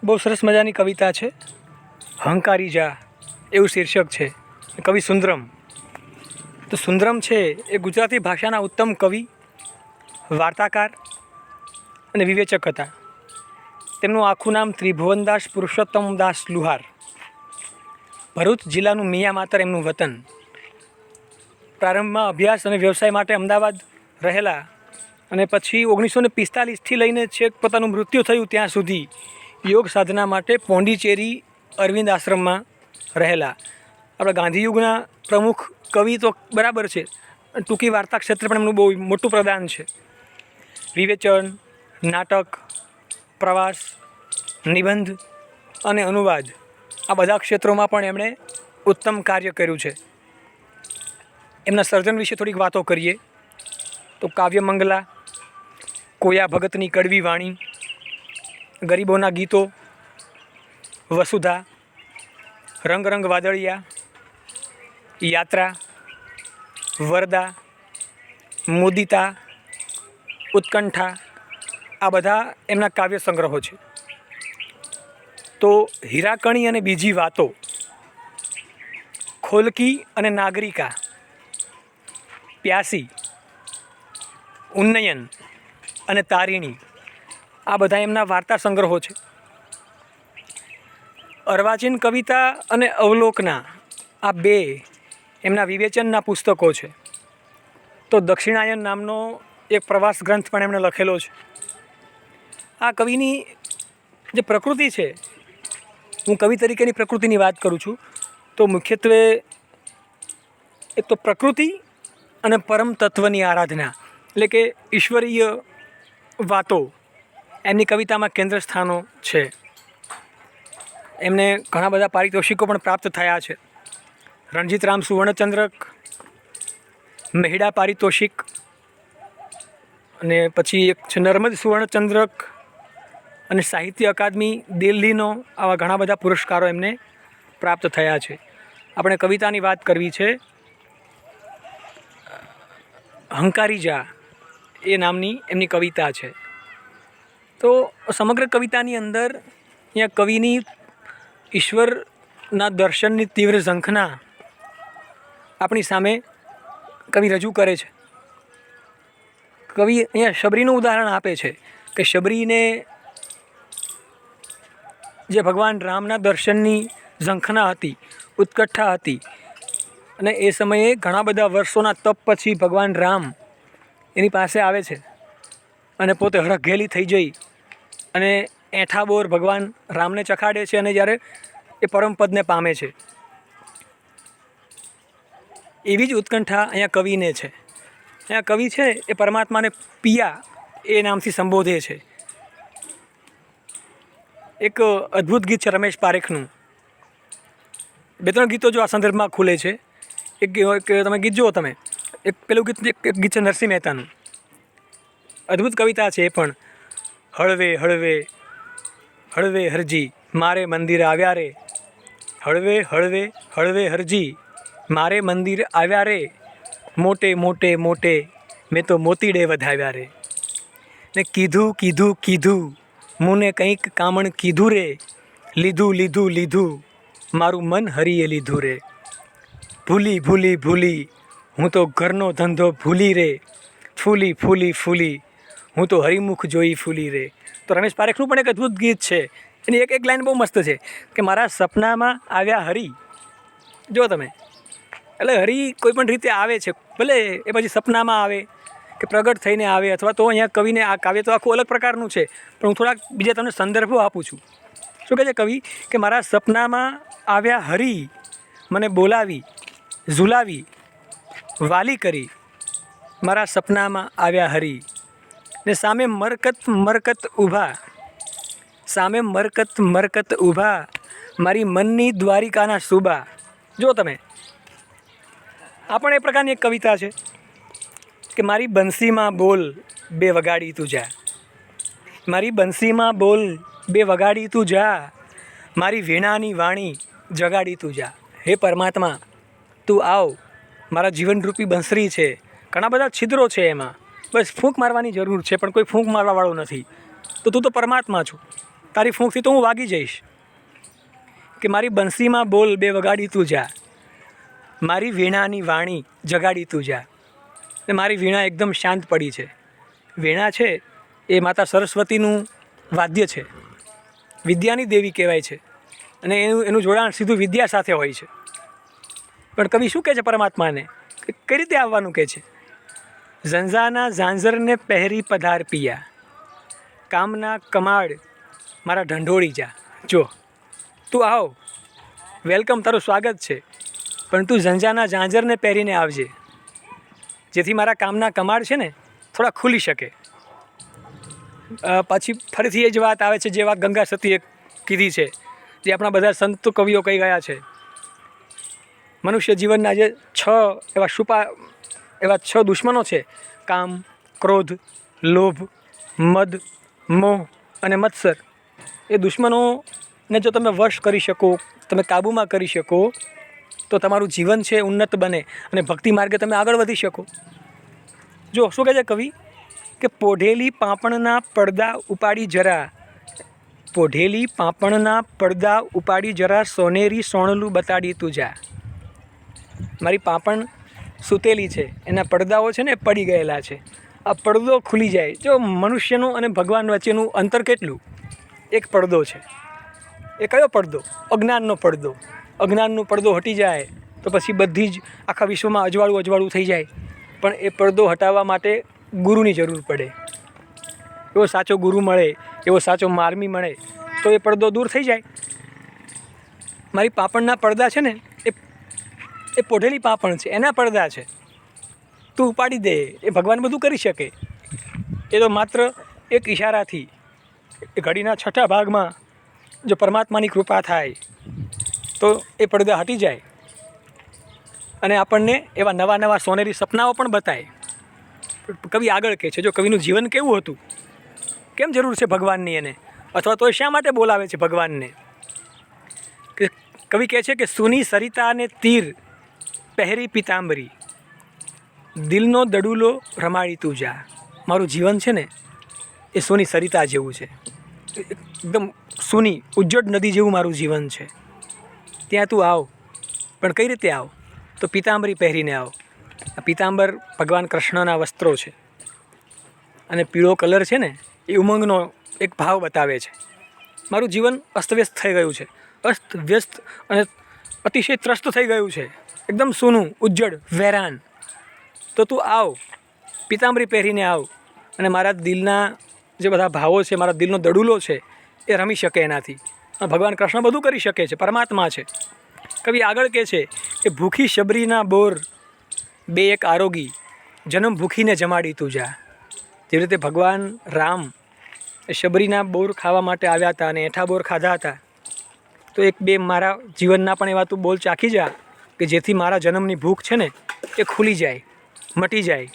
બહુ સરસ મજાની કવિતા છે. હંકારી જા એવું શીર્ષક છે. કવિ સુંદરમ. તો સુંદરમ છે એ ગુજરાતી ભાષાના ઉત્તમ કવિ, વાર્તાકાર અને વિવેચક હતા. તેમનું આખું નામ ત્રિભુવનદાસ પુરુષોત્તમદાસ લુહાર. ભરૂચ જિલ્લાનું મિયા માતર એમનું વતન. પ્રારંભમાં અભ્યાસ અને વ્યવસાય માટે અમદાવાદ રહેલા અને પછી 1945થી લઈને છેક પોતાનું મૃત્યુ થયું ત્યાં સુધી યોગ સાધના માટે પોંડિચેરી અરવિંદ આશ્રમમાં રહેલા. આપણા ગાંધીયુગના પ્રમુખ કવિ તો બરાબર છે, ટૂંકી વાર્તા ક્ષેત્રે પણ એમનું બહુ મોટું પ્રદાન છે. વિવેચન, નાટક, પ્રવાસ, નિબંધ અને અનુવાદ આ બધા ક્ષેત્રોમાં પણ એમણે ઉત્તમ કાર્ય કર્યું છે. એમના સર્જન વિશે થોડીક વાતો કરીએ તો કાવ્યમંગલા, કોયા ભગતની કડવી વાણી, ગરીબોના ગીતો, વસુધા, રંગ રંગ વાદળિયા, યાત્રા, વરદા, મુદિતા, ઉત્કંઠા આ બધા એમના કાવ્ય સંગ્રહો છે. તો હીરાકણી અને બીજી વાતો, ખોલકી અને નાગરિકા, પ્યાસી, ઉન્નયન અને તારીણી આ બધા એમના વાર્તા સંગ્રહો છે. અર્વાચીન કવિતા અને અવલોકના આ બે એમના વિવેચનના પુસ્તકો છે. તો દક્ષિણાયન નામનો એક પ્રવાસ ગ્રંથ પણ એમણે લખેલો છે. આ કવિની જે પ્રકૃતિ છે, હું કવિ તરીકેની પ્રકૃતિની વાત કરું છું, તો મુખ્યત્વે એક તો પ્રકૃતિ અને પરમ તત્વની આરાધના એટલે કે ઈશ્વરીય વાતો એમની કવિતામાં કેન્દ્ર સ્થાનો છે. એમને ઘણા બધા પારિતોષિકો પણ પ્રાપ્ત થયા છે. રણજીતરામ સુવર્ણચંદ્રક, મેહડા પારિતોષિક અને પછી એક છે નર્મદ સુવર્ણચંદ્રક અને સાહિત્ય અકાદમી દિલ્હીનો, આવા ઘણા બધા પુરસ્કારો એમને પ્રાપ્ત થયા છે. આપણે કવિતાની વાત કરવી છે. હંકારી જા એ નામની એમની કવિતા છે. તો સમગ્ર કવિતાની અંદર અહીંયા કવિની ઈશ્વરના દર્શનની તીવ્ર ઝંખના આપણી સામે કવિ રજૂ કરે છે. કવિ અહીંયા શબરીનું ઉદાહરણ આપે છે કે શબરીને જે ભગવાન રામના દર્શનની ઝંખના હતી, ઉત્કંઠા હતી, અને એ સમયે ઘણા બધા વર્ષોના તપ પછી ભગવાન રામ એની પાસે આવે છે અને પોતે હડઘેલી થઈ જઈ અને એઠા બોર ભગવાન રામને ચખાડે છે અને જ્યારે એ પરમપદને પામે છે. એવી જ ઉત્કંઠા અહીંયા કવિને છે. અહીંયા કવિ છે એ પરમાત્માને પિયા એ નામથી સંબોધે છે. એક અદ્ભુત ગીત છે રમેશ પારેખનું. બે ત્રણ ગીતો જો આ સંદર્ભમાં ખુલે છે. એક તમે ગીત જુઓ તમે. એક પેલું ગીત છે નરસિંહ મહેતાનું. અદ્ભુત કવિતા છે એ પણ. હળવે હળવે હળવે હરજી મારે મંદિર આવ્યા રે, હળવે હળવે હળવે હરજી મારે મંદિર આવ્યા રે, મોટે મોટે મોટે મેં તો મોતીડે વધાવ્યા રે, ને કીધું કીધું કીધું મુને કંઈક કામણ કીધું રે, લીધું લીધું લીધું મારું મન હરીએ લીધું રે, ભૂલી ભૂલી ભૂલી હું તો ઘરનો ધંધો ભૂલી રે, ફૂલી ફૂલી ફૂલી હું તો હરિમુખ જોઈ ફૂલી રે. તો રમેશ પારેખનું પણ એક અદ્ભુત ગીત છે. એની એક લાઈન બહુ મસ્ત છે કે મારા સપનામાં આવ્યા હરી. જો તમે, એટલે હરી કોઈ પણ રીતે આવે છે, ભલે એ પછી સપનામાં આવે કે પ્રગટ થઈને આવે, અથવા તો અહીંયા કવિને આ કાવ્ય તો આખું અલગ પ્રકારનું છે, પણ હું થોડાક બીજા તમને સંદર્ભો આપું છું. શું કહે છે કવિ કે મારા સપનામાં આવ્યા હરી, મને બોલાવી ઝુલાવી વાલી કરી, મારા સપનામાં આવ્યા હરી, ને સામે મરકત મરકત ઊભા, સામે મરકત મરકત ઊભા મારી મનની દ્વારિકાના સુબા. જો તમે, આ પણ એ પ્રકારની એક કવિતા છે કે મારી બંસીમાં બોલ બે વગાડી તું જા, મારી બંસીમાં બોલ બે વગાડી તું જા, મારી વીણાની વાણી જગાડી તું જા. હે પરમાત્મા, તું આવ, મારા જીવનરૂપી બંસરી છે, ઘણા બધા છિદ્રો છે એમાં, બસ ફૂંક મારવાની જરૂર છે, પણ કોઈ ફૂંક મારવાવાળો નથી. તો તું તો પરમાત્મા છો, તારી ફૂંકથી તો હું વાગી જઈશ. કે મારી બંસીમાં બોલ બે વગાડી તું જા, મારી વીણાની વાણી જગાડી તું જા. ને મારી વીણા એકદમ શાંત પડી છે. વીણા છે એ માતા સરસ્વતીનું વાદ્ય છે, વિદ્યાની દેવી કહેવાય છે, અને એનું જોડાણ સીધું વિદ્યા સાથે હોય છે. પણ કવિ શું કહે છે પરમાત્માને, કે કઈ રીતે આવવાનું કહે છે? ઝંઝાના ઝાંઝરને પહેરી પધાર પિયા, કામના કમાડ મારા ઢંઢોળી જા. જો તું આવ, વેલકમ, તારું સ્વાગત છે, પણ તું ઝંઝાના ઝાંઝરને પહેરીને આવજે, જેથી મારા કામના કમાડ છે ને થોડા ખુલી શકે. પછી ફરીથી એ જ વાત આવે છે જે વાત ગંગા સતીએ કીધી છે, જે આપણા બધા સંત કવિઓ કહી ગયા છે. મનુષ્ય જીવનના જે છ દુશ્મનો છે, કામ, ક્રોધ, લોભ, મદ, મોહ અને મત્સર, એ દુશ્મનોને જો તમે વશ કરી શકો, તમે કાબૂમાં કરી શકો, તો તમારું જીવન છે ઉન્નત બને અને ભક્તિ માર્ગે તમે આગળ વધી શકો. જો શું કહે છે કવિ, કે પોઢેલી પાપણના પડદા ઉપાડી જરા, પોઢેલી પાપણના પડદા ઉપાડી જરા, સોનેરી સોણલું બતાડી તું જા. મારી પાપણ સૂતેલી છે, એના પડદાઓ છે ને પડી ગયેલા છે, આ પડદો ખુલી જાય. જો મનુષ્યનું અને ભગવાન વચ્ચેનું અંતર કેટલું, એક પડદો છે. એ કયો પડદો? અજ્ઞાનનો પડદો. અજ્ઞાનનો પડદો હટી જાય તો પછી બધી જ આખા વિશ્વમાં અજવાળું થઈ જાય. પણ એ પડદો હટાવવા માટે ગુરુની જરૂર પડે. એવો સાચો ગુરુ મળે, એવો સાચો માર્મી મળે તો એ પડદો દૂર થઈ જાય. મારી પાપણના પડદા છે ને એ પોઢેલી પાપણ છે, એના પડદા છે, તું ઉપાડી દે. એ ભગવાન બધું કરી શકે. એ તો માત્ર એક ઈશારાથી, એ ઘડીના છઠ્ઠા ભાગમાં જો પરમાત્માની કૃપા થાય તો એ પડદા હટી જાય અને આપણને એવા નવા સોનેરી સપનાઓ પણ બતાય. કવિ આગળ કહે છે, જો કવિનું જીવન કેવું હતું, કેમ જરૂર છે ભગવાનની એને, અથવા તો શા માટે બોલાવે છે ભગવાનને. કે કવિ કહે છે કે સુની સરિતા અને તીર પહેરી પિતાંબરી, દિલનો દડુલો રમાડી તું જા. મારું જીવન છે ને એ સોની સરિતા જેવું છે, એકદમ સૂની ઉજ્જડ નદી જેવું મારું જીવન છે. ત્યાં તું આવ, પણ કઈ રીતે આવ? તો પિતાંબરી પહેરીને આવ. આ પિતાંબર ભગવાન કૃષ્ણના વસ્ત્રો છે, અને પીળો કલર છે ને એ ઉમંગનો એક ભાવ બતાવે છે. મારું જીવન અસ્તવ્યસ્ત થઈ ગયું છે, અસ્તવ્યસ્ત અને અતિશય ત્રસ્ત થઈ ગયું છે, એકદમ સૂનું, ઉજ્જડ, વેરાન. તો તું આવ, પિતાંબરી પહેરીને આવ, અને મારા દિલના જે બધા ભાવો છે, મારા દિલનો દડુલો છે, એ રમી શકે એનાથી. ભગવાન કૃષ્ણ બધું કરી શકે છે, પરમાત્મા છે. કવિ આગળ કહે છે કે ભૂખી શબરીના બોર બે એક આરોગી, જન્મ ભૂખીને જમાડી તું જા. જેવી રીતે ભગવાન રામ એ શબરીના બોર ખાવા માટે આવ્યા હતા અને એઠા બોર ખાધા હતા, તો એક બે મારા જીવનના પણ એવા તું બોલ ચાખી જા કે જેથી મારા જન્મની ભૂખ છે ને એ ખુલી જાય, મટી જાય.